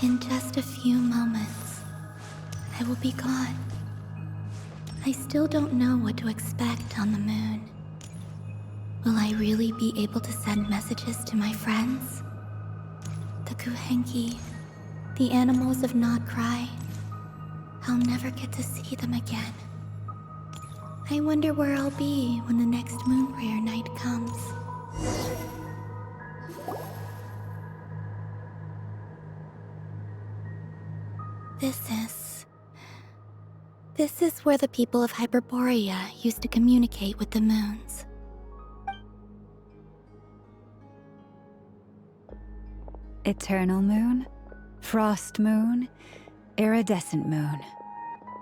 In just a few moments, I will be gone. I still don't know what to expect on the moon. Will I really be able to send messages to my friends? The Kuhenki, the animals of not krai. I'll never get to see them again. I wonder where I'll be when the next moon prayer night comes. This is where the people of Hyperborea used to communicate with the moons. Eternal moon, frost moon, iridescent moon.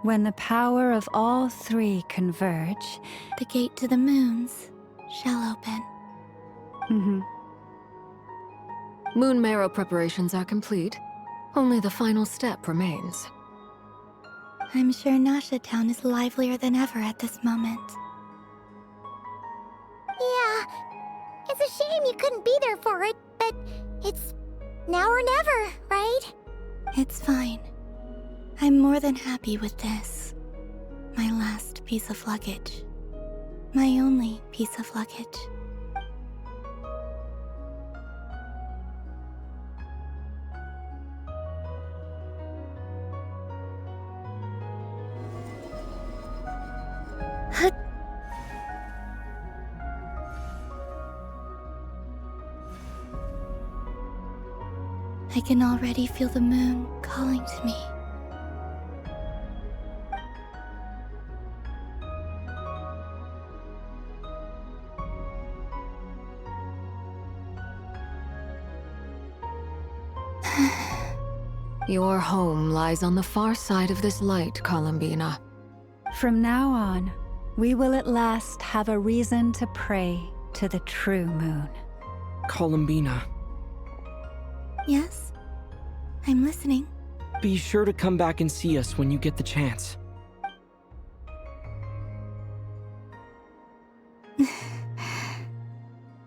When the power of all three converge, the gate to the moons shall open. Moon marrow preparations are complete. Only the final step remains. I'm sure Nasha Town is livelier than ever at this moment. Yeah, it's a shame you couldn't be there for it, but it's now or never, right? It's fine. I'm more than happy with this. My last piece of luggage. My only piece of luggage. I can already feel the moon calling to me. Your home lies on the far side of this light, Columbina. From now on, we will at last have a reason to pray to the true moon. Columbina. Yes? I'm listening. Be sure to come back and see us when you get the chance.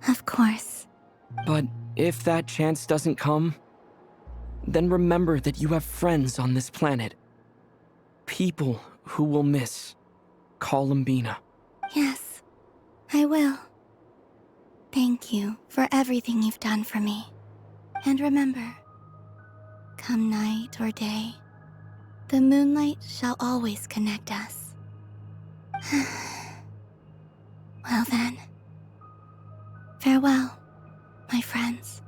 Of course. But if that chance doesn't come, then remember that you have friends on this planet. People who will miss Columbina. Yes, I will. Thank you for everything you've done for me. And remember, come night or day, the moonlight shall always connect us. Well then, farewell, my friends.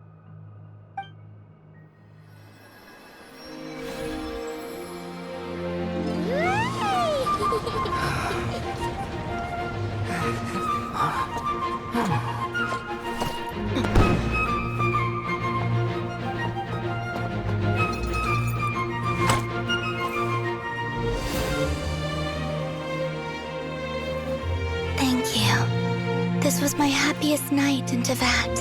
Thank you. This was my happiest night in Teyvat.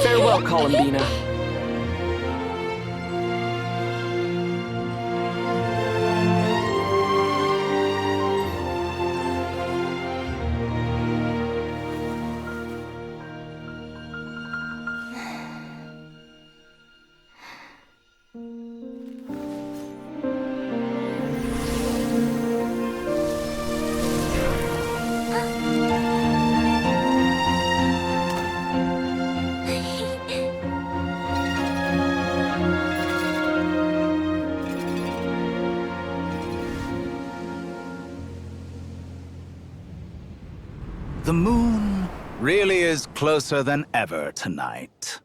Farewell, Columbina. The moon really is closer than ever tonight.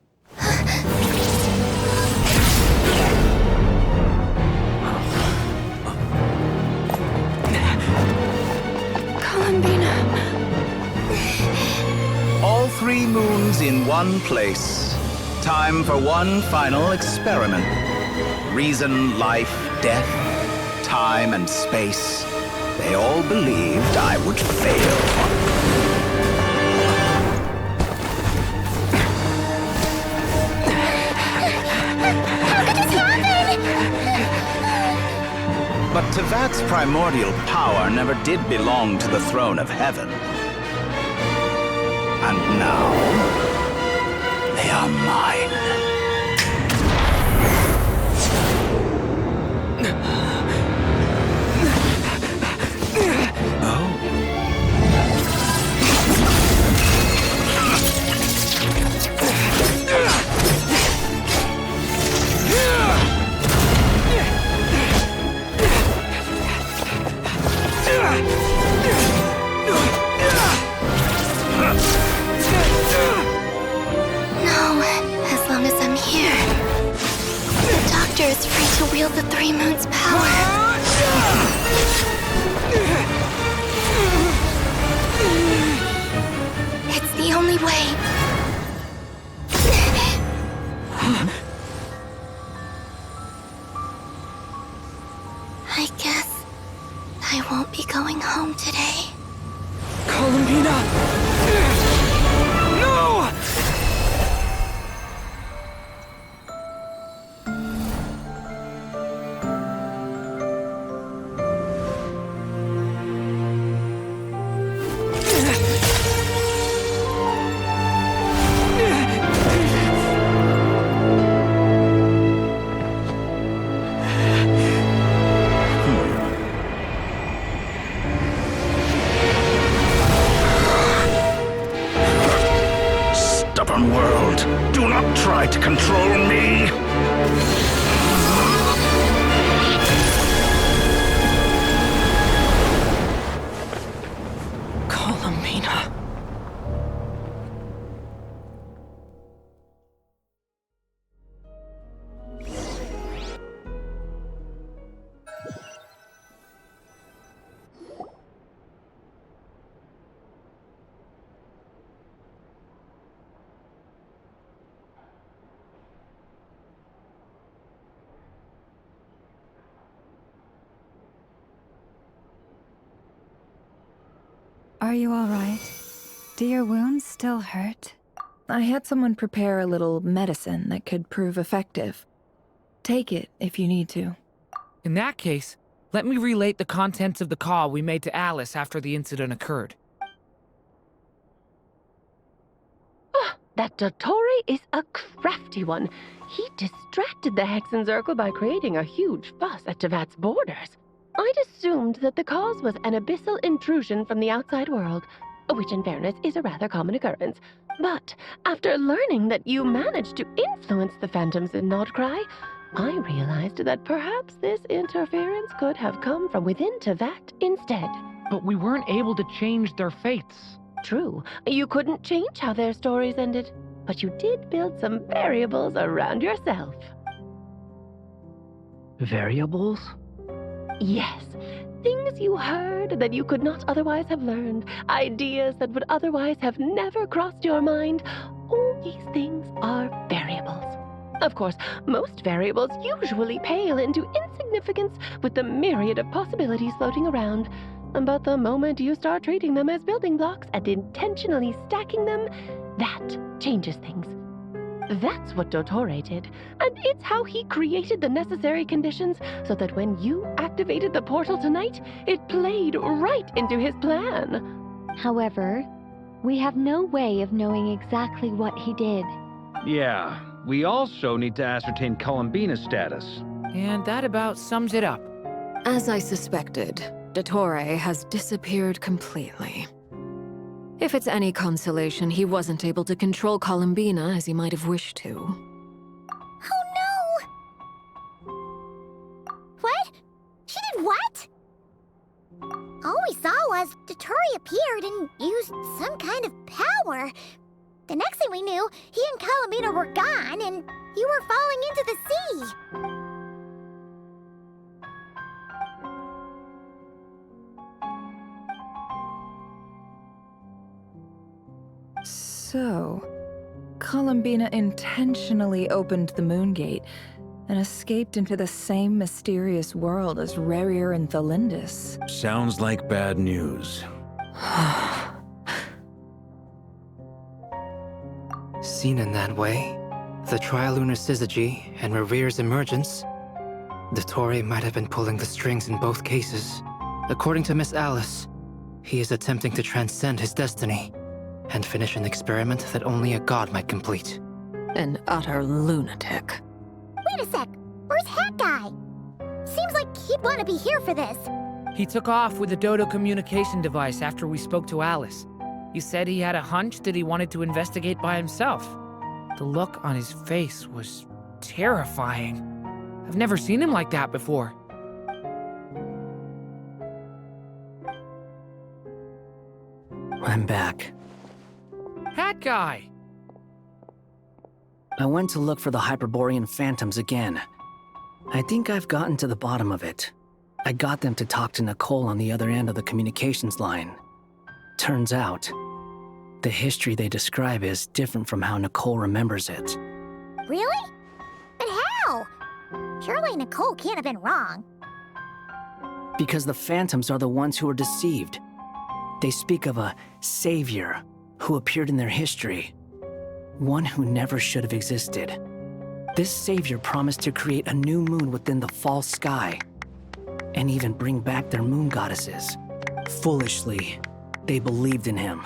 Columbina. All three moons in one place. Time for one final experiment. Reason, life, death, time, and space. They all believed I would fail. But Teyvat's primordial power never did belong to the throne of heaven. And now, they are mine. No, as long as I'm here. The Doctor is free to wield the Three Moons' power. It's the only way. I guess I won't be going home today. Columbina! No! Stubborn world, do not try to control me! Columbina. Are you all right? Do your wounds still hurt? I had someone prepare a little medicine that could prove effective. Take it if you need to. In that case, let me relate the contents of the call we made to Alice after the incident occurred. That Dottore is a crafty one. He distracted the Hexenzirkel by creating a huge fuss at Tevat's borders. I'd assumed that the cause was an abyssal intrusion from the outside world, which in fairness is a rather common occurrence. But after learning that you managed to influence the phantoms in Krai, I realized that perhaps this interference could have come from within Tevat instead. But we weren't able to change their fates. True, you couldn't change how their stories ended, but you did build some variables around yourself. Variables? Yes, things you heard that you could not otherwise have learned, ideas that would otherwise have never crossed your mind. All these things are variables. Of course, most variables usually pale into insignificance with the myriad of possibilities floating around. But the moment you start treating them as building blocks and intentionally stacking them, that changes things. That's what Dottore did, and it's how he created the necessary conditions so that when you activated the portal tonight, it played right into his plan. However, we have no way of knowing exactly what he did. Yeah, we also need to ascertain Columbina's status. And that about sums it up. As I suspected, Dottore has disappeared completely. If it's any consolation, he wasn't able to control Columbina as he might have wished to. Oh no! What? She did what? All we saw was Dottore appeared and used some kind of power. The next thing we knew, he and Columbina were gone and you were falling into the sea. So, Columbina intentionally opened the Moon Gate and escaped into the same mysterious world as Rerir and Thalindis. Sounds like bad news. Seen in that way, the trilunar syzygy and Rerir's emergence, Dottore might have been pulling the strings in both cases. According to Miss Alice, he is attempting to transcend his destiny and finish an experiment that only a god might complete. An utter lunatic. Wait a sec, where's Hat Guy? Seems he'd want to be here for this. He took off with the Dodo communication device after we spoke to Alice. He said he had a hunch that he wanted to investigate by himself. The look on his face was terrifying. I've never seen him like that before. I'm back. Hat guy! I went to look for the Hyperborean phantoms again. I think I've gotten to the bottom of it. I got them to talk to Nicole on the other end of the communications line. Turns out, the history they describe is different from how Nicole remembers it. Really? But how? Surely Nicole can't have been wrong. Because the phantoms are the ones who are deceived. They speak of a savior who appeared in their history. One who never should have existed. This savior promised to create a new moon within the false sky, and even bring back their moon goddesses. Foolishly, they believed in him,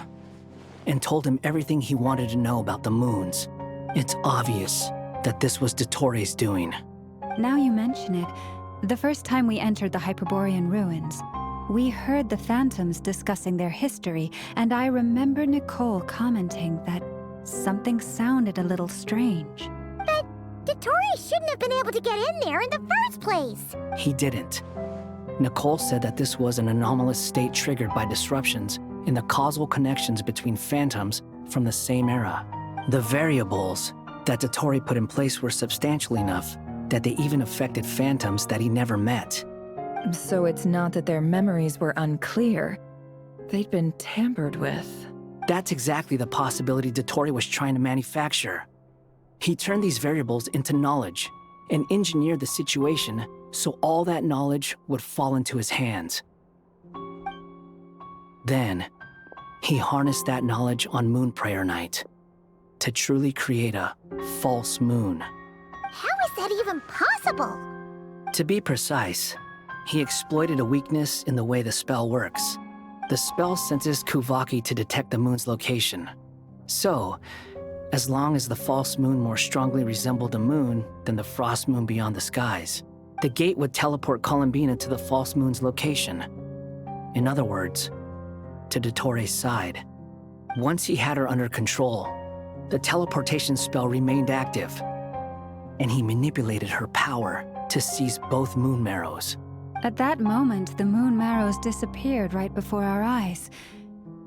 and told him everything he wanted to know about the moons. It's obvious that this was Dottore doing. Now you mention it, the first time we entered the Hyperborean ruins, we heard the phantoms discussing their history, and I remember Nicole commenting that something sounded a little strange. But Dottore shouldn't have been able to get in there in the first place. He didn't. Nicole said that this was an anomalous state triggered by disruptions in the causal connections between phantoms from the same era. The variables that Dottore put in place were substantial enough that they even affected phantoms that he never met. So it's not that their memories were unclear. They'd been tampered with. That's exactly the possibility Dottore was trying to manufacture. He turned these variables into knowledge and engineered the situation so all that knowledge would fall into his hands. Then, he harnessed that knowledge on Moon Prayer Night to truly create a false moon. How is that even possible? To be precise, he exploited a weakness in the way the spell works. The spell senses Kuvaki to detect the moon's location. So, as long as the false moon more strongly resembled a moon than the frost moon beyond the skies, the gate would teleport Columbina to the false moon's location. In other words, to Dottore's side. Once he had her under control, the teleportation spell remained active, and he manipulated her power to seize both moon marrows. At that moment, the moon marrows disappeared right before our eyes.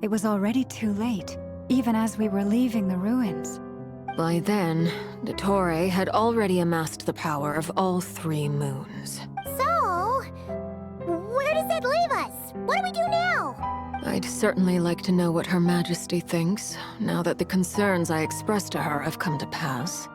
It was already too late, even as we were leaving the ruins. By then, Dottore had already amassed the power of all 3 moons. So, where does that leave us? What do we do now? I'd certainly like to know what Her Majesty thinks, now that the concerns I expressed to her have come to pass.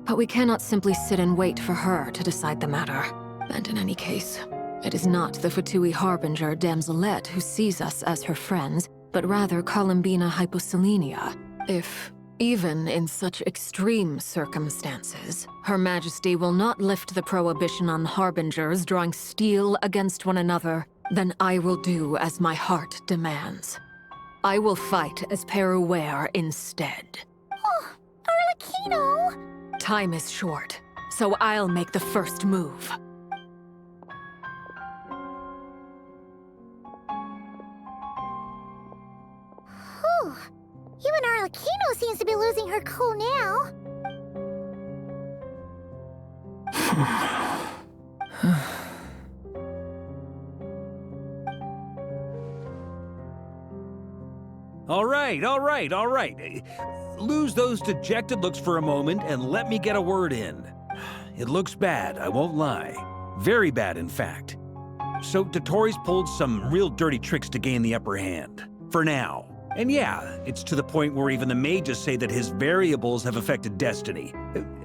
But we cannot simply sit and wait for her to decide the matter. And in any case, it is not the Fatui Harbinger Damselette who sees us as her friends, but rather Columbina Hyposelenia. If, even in such extreme circumstances, Her Majesty will not lift the prohibition on Harbingers drawing steel against one another, then I will do as my heart demands. I will fight as Peruware instead. Oh, Arlecchino! Time is short, so I'll make the first move. Whew. Even Arlecchino seems to be losing her cool now. All right. Lose those dejected looks for a moment and let me get a word in. It looks bad, I won't lie. Very bad, in fact. So Dottore's pulled some real dirty tricks to gain the upper hand. For now. And yeah, it's to the point where even the mages say that his variables have affected destiny.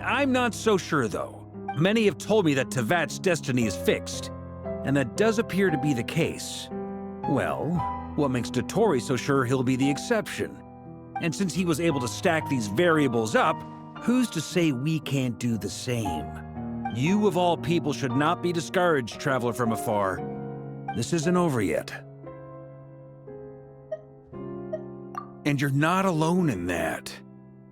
I'm not so sure, though. Many have told me that Tevat's destiny is fixed, and that does appear to be the case. Well, what makes Dottore so sure he'll be the exception? And since he was able to stack these variables up, who's to say we can't do the same? You of all people should not be discouraged, traveler from afar. This isn't over yet. And you're not alone in that.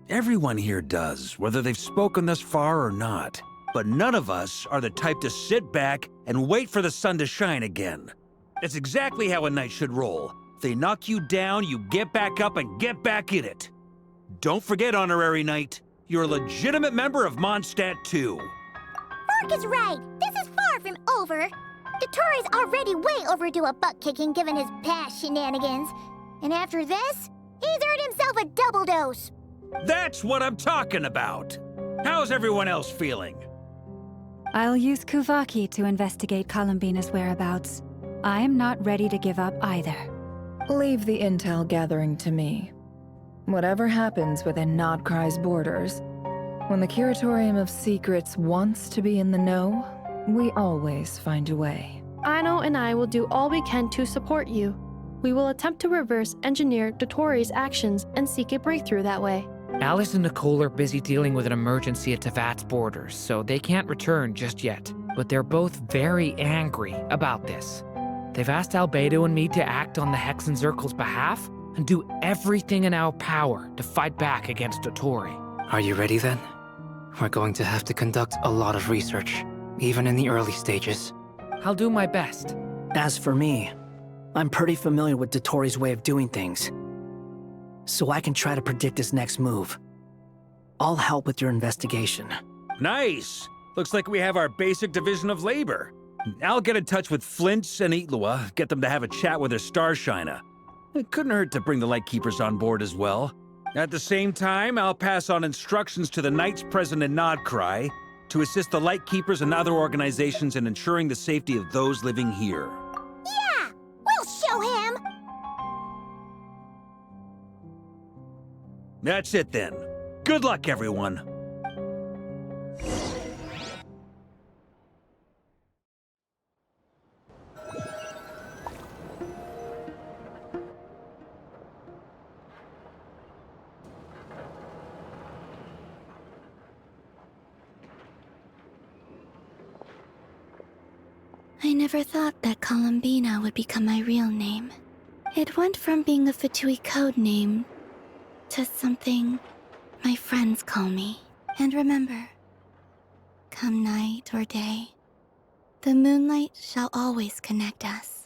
Everyone here does, whether they've spoken thus far or not. But none of us are the type to sit back and wait for the sun to shine again. That's exactly how a knight should roll. If they knock you down, you get back up and get back in it. Don't forget, Honorary Knight, you're a legitimate member of Mondstadt too. Fork is right. This is far from over. Dottoro's already way overdue a butt-kicking given his past shenanigans. And after this, he's earned himself a double dose. That's what I'm talking about. How's everyone else feeling? I'll use Kuvaki to investigate Columbina's whereabouts. I am not ready to give up either. Leave the intel gathering to me. Whatever happens within Nodkrai's borders, when the Curatorium of Secrets wants to be in the know, we always find a way. Aino and I will do all we can to support you. We will attempt to reverse engineer Dotori's actions and seek a breakthrough that way. Alice and Nicole are busy dealing with an emergency at Tevat's borders, so they can't return just yet. But they're both very angry about this. They've asked Albedo and me to act on the Hexenzirkel's behalf and do everything in our power to fight back against Dottori. Are you ready then? We're going to have to conduct a lot of research, even in the early stages. I'll do my best. As for me, I'm pretty familiar with Dottori's way of doing things, so I can try to predict his next move. I'll help with your investigation. Nice! Looks like we have our basic division of labor. I'll get in touch with Flint's and Itlua, get them to have a chat with their Starshiner. It couldn't hurt to bring the Lightkeepers on board as well. At the same time, I'll pass on instructions to the Knights present in Nodkrai to assist the Lightkeepers and other organizations in ensuring the safety of those living here. Yeah! We'll show him! That's it then. Good luck, everyone. I never thought that Columbina would become my real name. It went from being a Fatui code name to something my friends call me. And remember, come night or day, the moonlight shall always connect us.